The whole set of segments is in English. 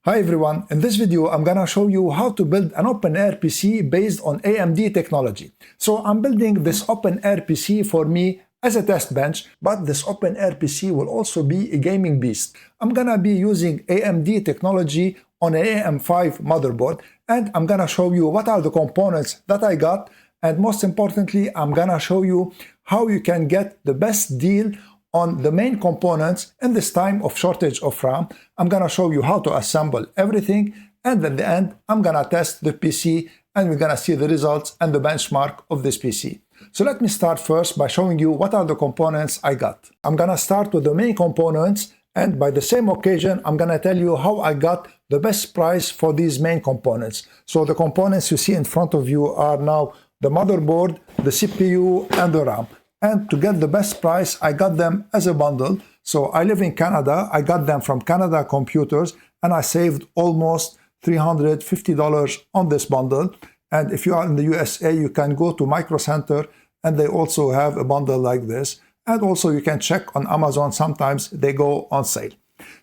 Hi everyone, in this video I'm gonna show you how to build an open-air PC based on AMD technology. So I'm building this open-air PC for me as a test bench, but this open-air PC will also be a gaming beast. I'm gonna be using AMD technology on an AM5 motherboard, and I'm gonna show you what are the components that I got, and most importantly I'm gonna show you how you can get the best deal on the main components in this time of shortage of RAM. I'm gonna show you how to assemble everything, and at the end I'm gonna test the PC and we're gonna see the results and the benchmark of this PC. So let me start first by showing you what are the components I got. I'm gonna start with the main components, and by the same occasion I'm gonna tell you how I got the best price for these main components. So the components you see in front of you are now the motherboard, the CPU and the RAM. And to get the best price, I got them as a bundle. So I live in Canada. I got them from Canada Computers, and I saved almost $350 on this bundle. And if you are in the USA, you can go to Micro Center, and they also have a bundle like this. And also you can check on Amazon. Sometimes they go on sale.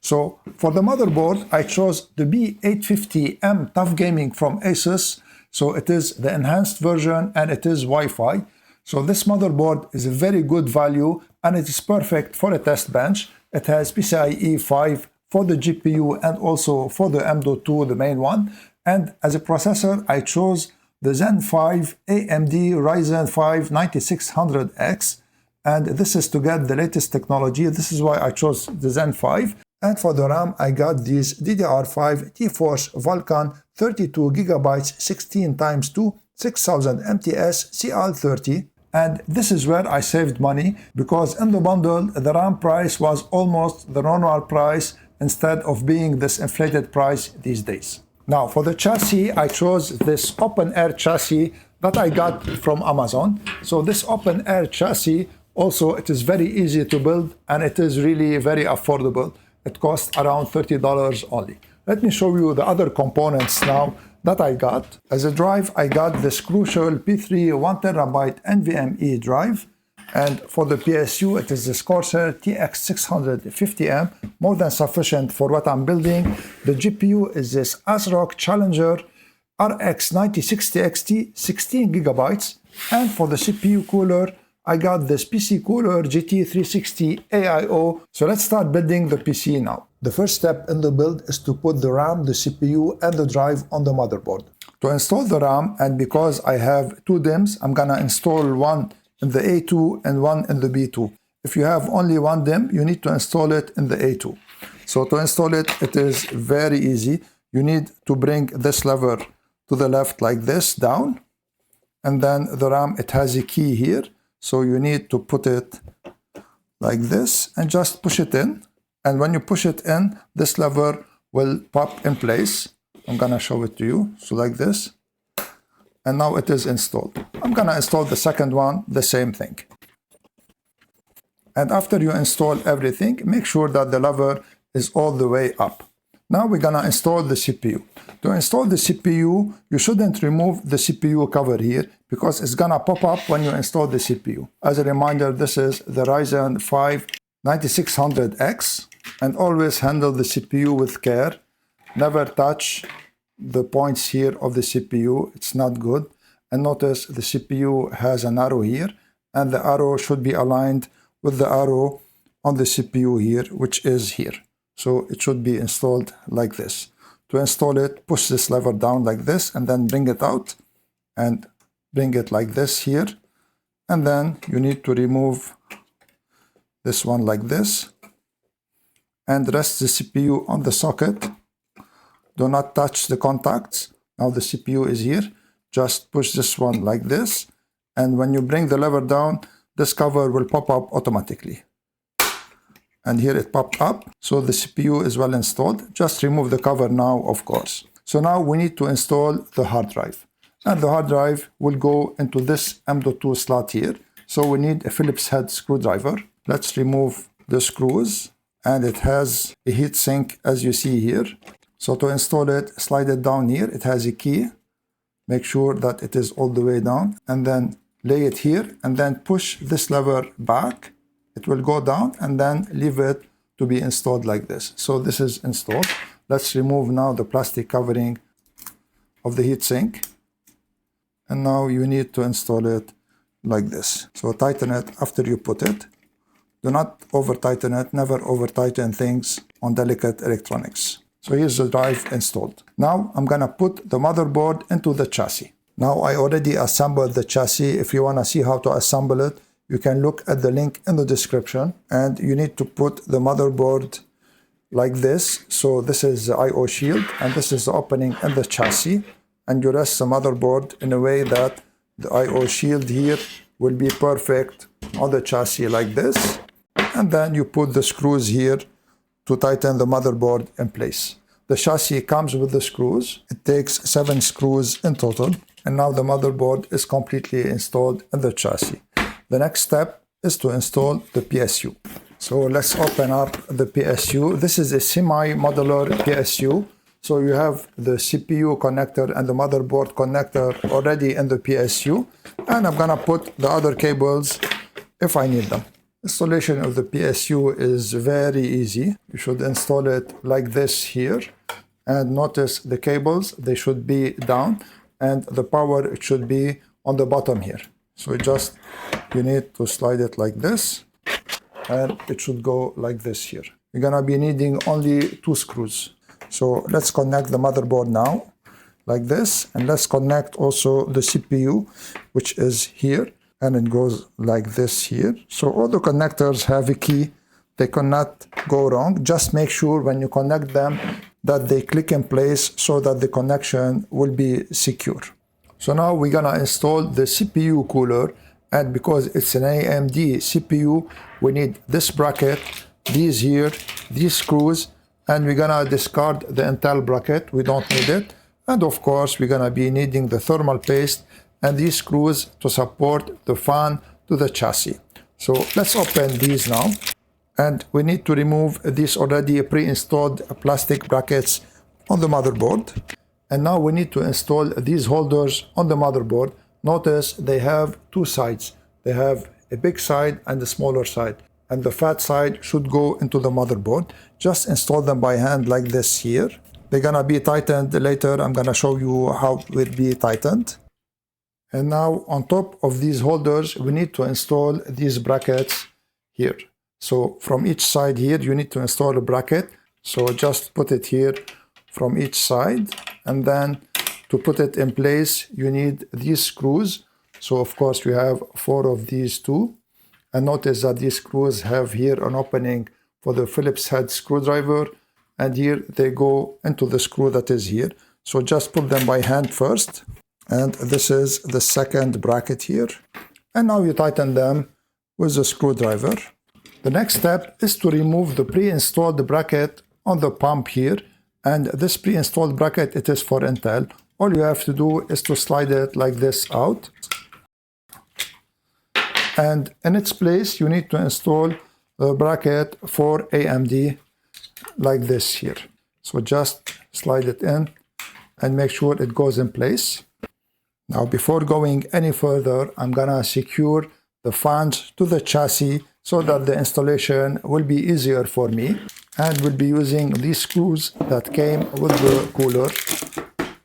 So for the motherboard, I chose the B850M Tough Gaming from ASUS. So it is the enhanced version and it is Wi-Fi. So this motherboard is a very good value and it is perfect for a test bench. It has PCIe 5 for the GPU and also for the M.2, the main one. And as a processor, I chose the Zen 5 AMD Ryzen 5 9600X. And this is to get the latest technology. This is why I chose the Zen 5. And for the RAM, I got these DDR5 T-Force Vulkan 32 GB 16x2 6000 MTS CL30. And this is where I saved money, because in the bundle the RAM price was almost the normal price instead of being this inflated price these days. Now for the chassis, I chose this open air chassis that I got from Amazon. So this open air chassis also, it is very easy to build and it is really very affordable. It costs around $30 only. Let me show you the other components now that I got. As a drive, I got this crucial P3 1TB NVMe drive, and for the PSU it is this Corsair TX650M, more than sufficient for what I'm building. The GPU is this ASRock Challenger RX 9060 XT 16 GB, and for the CPU cooler I got this PC Cooler GT360 AIO. So let's start building the PC now. The first step in the build is to put the RAM, the CPU, and the drive on the motherboard. To install the RAM, and because I have two DIMMs, I'm gonna install one in the A2 and one in the B2. If you have only one DIMM, you need to install it in the A2. So to install it, it is very easy. You need to bring this lever to the left like this, down. And then the RAM, it has a key here. So you need to put it like this and just push it in. And when you push it in, this lever will pop in place. I'm gonna show it to you. So like this. And now it is installed. I'm gonna install the second one, the same thing. And after you install everything, make sure that the lever is all the way up. Now we're gonna install the CPU. To install the CPU, you shouldn't remove the CPU cover here, because it's gonna pop up when you install the CPU. As a reminder, this is the Ryzen 5 9600X, and always handle the CPU with care. Never touch the points here of the CPU, it's not good. And notice the CPU has an arrow here, and the arrow should be aligned with the arrow on the CPU here, which is here. So it should be installed like this. To install it, push this lever down like this, and then bring it out and bring it like this here. And then you need to remove this one like this and rest the CPU on the socket. Do not touch the contacts. Now the CPU is here. Just push this one like this, and when you bring the lever down, this cover will pop up automatically. And here it popped up, so the CPU is well installed. Just remove the cover now, of course. So now we need to install the hard drive. And the hard drive will go into this M.2 slot here. So we need a Phillips head screwdriver. Let's remove the screws, and it has a heat sink as you see here. So to install it, slide it down here. It has a key. Make sure that it is all the way down, and then lay it here, and then push this lever back. It will go down, and then leave it to be installed like this. So this is installed. Let's remove now the plastic covering of the heatsink. And now you need to install it like this. So tighten it after you put it. Do not over tighten it. Never over tighten things on delicate electronics. So here's the drive installed. Now I'm gonna put the motherboard into the chassis. Now I already assembled the chassis. If you wanna see how to assemble it, you can look at the link in the description. And you need to put the motherboard like this. So this is the I/O shield, and this is the opening in the chassis. And you rest the motherboard in a way that the I/O shield here will be perfect on the chassis like this. And then you put the screws here to tighten the motherboard in place. The chassis comes with the screws. It takes 7 screws in total. And now the motherboard is completely installed in the chassis. The next step is to install the PSU. So let's open up the PSU. This is a semi-modular PSU. So you have the CPU connector and the motherboard connector already in the PSU. And I'm gonna put the other cables if I need them. Installation of the PSU is very easy. You should install it like this here. And notice the cables, they should be down. And the power, it should be on the bottom here. So you need to slide it like this. And it should go like this here. You're gonna be needing only 2 screws. So let's connect the motherboard now, like this. And let's connect also the CPU, which is here. And it goes like this here. So all the connectors have a key. They cannot go wrong. Just make sure when you connect them that they click in place so that the connection will be secure. So now we're gonna install the CPU cooler. And because it's an AMD CPU, we need this bracket, these here, these screws, and we're gonna discard the Intel bracket. We don't need it. And of course, we're gonna be needing the thermal paste and these screws to support the fan to the chassis. So let's open these now. And we need to remove these already pre-installed plastic brackets on the motherboard. And now we need to install these holders on the motherboard. Notice they have 2 sides. They have a big side and a smaller side. And the fat side should go into the motherboard. Just install them by hand like this here. They're gonna be tightened later. I'm gonna show you how it will be tightened. And now on top of these holders, we need to install these brackets here. So from each side here, you need to install a bracket. So just put it here from each side. And then to put it in place, you need these screws. So of course we have 4 of these too. And notice that these screws have here an opening for the Phillips head screwdriver. And here they go into the screw that is here. So just put them by hand first. And this is the second bracket here. And now you tighten them with the screwdriver. The next step is to remove the pre-installed bracket on the pump here. And this pre-installed bracket, it is for Intel. All you have to do is to slide it like this out. And in its place, you need to install the bracket for AMD like this here. So just slide it in and make sure it goes in place. Now, before going any further, I'm gonna secure the fans to the chassis so that the installation will be easier for me. And we'll be using these screws that came with the cooler.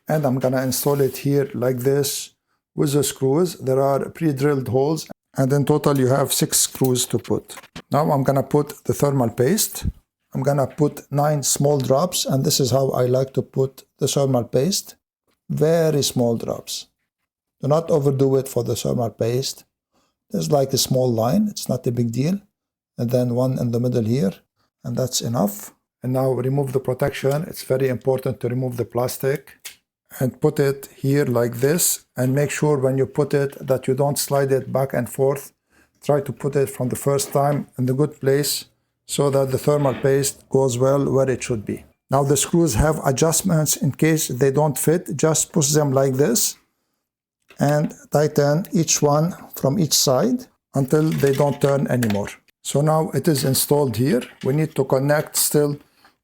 And I'm gonna install it here like this with the screws. There are pre-drilled holes. And in total, you have 6 screws to put. Now I'm gonna put the thermal paste. I'm gonna put 9 small drops. And this is how I like to put the thermal paste. Very small drops. Do not overdo it for the thermal paste. There's like a small line. It's not a big deal. And then 1 in the middle here. And that's enough. And now remove the protection. It's very important to remove the plastic. And put it here like this. And make sure when you put it that you don't slide it back and forth. Try to put it from the first time in the good place so that the thermal paste goes well where it should be. Now the screws have adjustments in case they don't fit. Just push them like this. And tighten each one from each side until they don't turn anymore. So now it is installed here. We need to connect still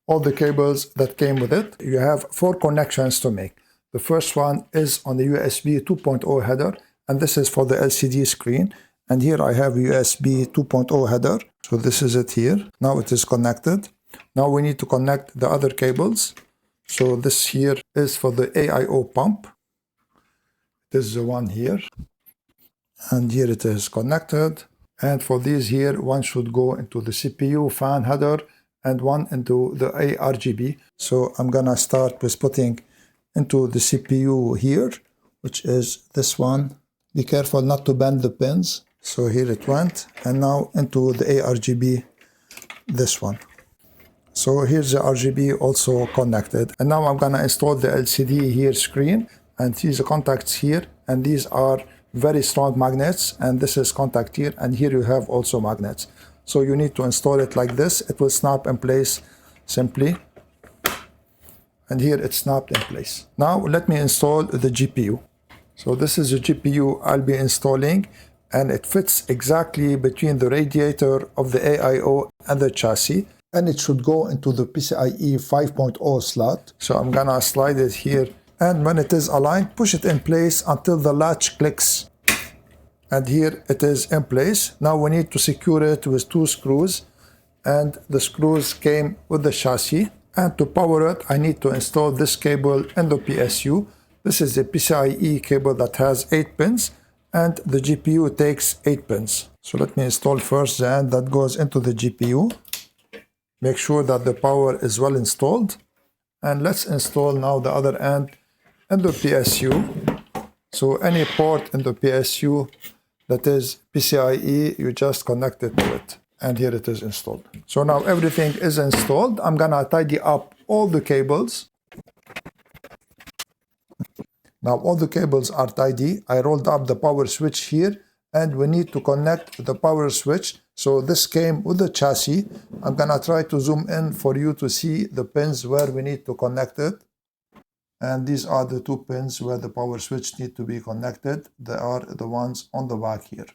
all the cables that came with it. You have 4 connections to make. The first one is on the USB 2.0 header, and this is for the LCD screen. And here I have USB 2.0 header. So this is it here. Now it is connected. Now we need to connect the other cables. So this here is for the AIO pump. This is the one here. And here it is connected. And for these here, one should go into the CPU fan header and one into the ARGB. So I'm gonna start with putting into the CPU here, which is this one. Be careful not to bend the pins. So here it went. And now into the ARGB, this one. So here's the RGB also connected. And now I'm gonna install the LCD here screen. And these are contacts here. And these are very strong magnets. And this is contact here. And here you have also magnets. So you need to install it like this. It will snap in place simply. And here it's snapped in place. Now let me install the GPU. So this is the GPU I'll be installing. And it fits exactly between the radiator of the AIO and the chassis. And it should go into the PCIe 5.0 slot. So I'm gonna slide it here. And when it is aligned, push it in place until the latch clicks. And here it is in place. Now we need to secure it with 2 screws. And the screws came with the chassis. And to power it, I need to install this cable in the PSU. This is the PCIe cable that has 8 pins. And the GPU takes 8 pins. So let me install first the end that goes into the GPU. Make sure that the power is well installed. And let's install now the other end in the PSU. So any port in the PSU that is PCIe, you just connect it to it. And here it is installed. So now everything is installed. I'm gonna tidy up all the cables. Now all the cables are tidy. I rolled up the power switch here. And we need to connect the power switch. So this came with the chassis. I'm gonna try to zoom in for you to see the pins where we need to connect it. And these are the 2 pins where the power switch need to be connected. They are the ones on the back here.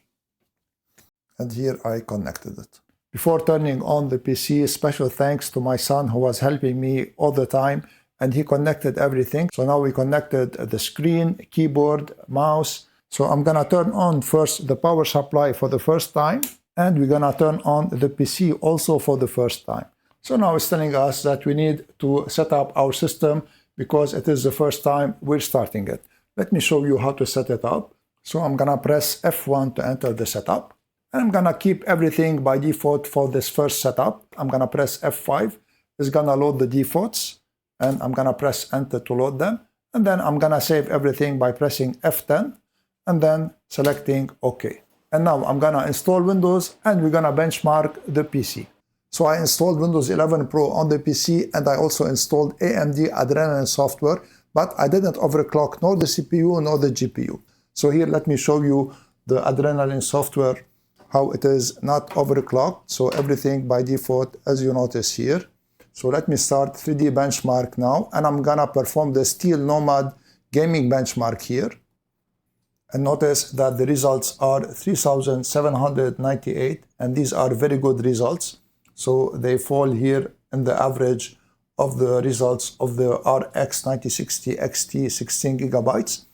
And here I connected it. Before turning on the PC, special thanks to my son who was helping me all the time. And he connected everything. So now we connected the screen, keyboard, mouse. So I'm gonna turn on first the power supply for the first time. And we're gonna turn on the PC also for the first time. So now it's telling us that we need to set up our system because it is the first time we're starting it. Let me show you how to set it up. So I'm gonna press F1 to enter the setup. And I'm gonna keep everything by default for this first setup. I'm gonna press F5. It's gonna load the defaults. And I'm gonna press enter to load them. And then I'm gonna save everything by pressing F10 and then selecting OK. And now I'm gonna install Windows and we're gonna benchmark the PC. So I installed Windows 11 Pro on the PC and I also installed AMD Adrenalin software, but I didn't overclock nor the CPU nor the GPU. So here let me show you the Adrenalin software, how it is not overclocked. So everything by default as you notice here. So let me start 3D benchmark now, and I'm gonna perform the Steel Nomad gaming benchmark here. And notice that the results are 3,798, and these are very good results. So they fall here in the average of the results of the RX 9060 XT 16 gigabytes.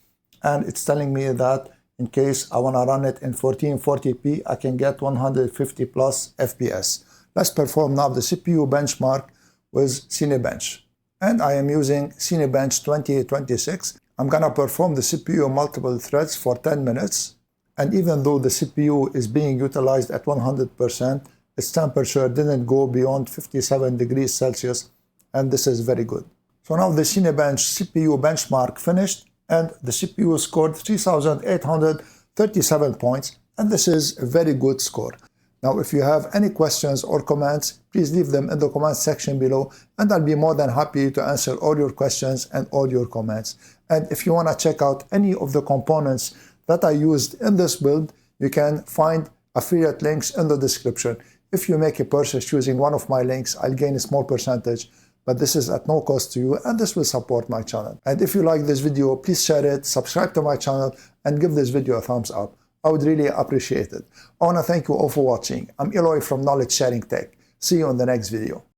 And it's telling me that in case I wanna run it in 1440p, I can get 150 plus FPS. Let's perform now the CPU benchmark with Cinebench. And I am using Cinebench 2026. I'm gonna perform the CPU multiple threads for 10 minutes. And even though the CPU is being utilized at 100%, its temperature didn't go beyond 57 degrees Celsius. And this is very good. So now the Cinebench CPU benchmark finished and the CPU scored 3,837 points. And this is a very good score. Now, if you have any questions or comments, please leave them in the comment section below, and I'll be more than happy to answer all your questions and all your comments. And if you want to check out any of the components that I used in this build, you can find affiliate links in the description. If you make a purchase using one of my links, I'll gain a small percentage, but this is at no cost to you, and this will support my channel. And if you like this video, please share it, subscribe to my channel, and give this video a thumbs up. I would really appreciate it. I want to thank you all for watching. I'm Eloy from Knowledge Sharing Tech. See you in the next video.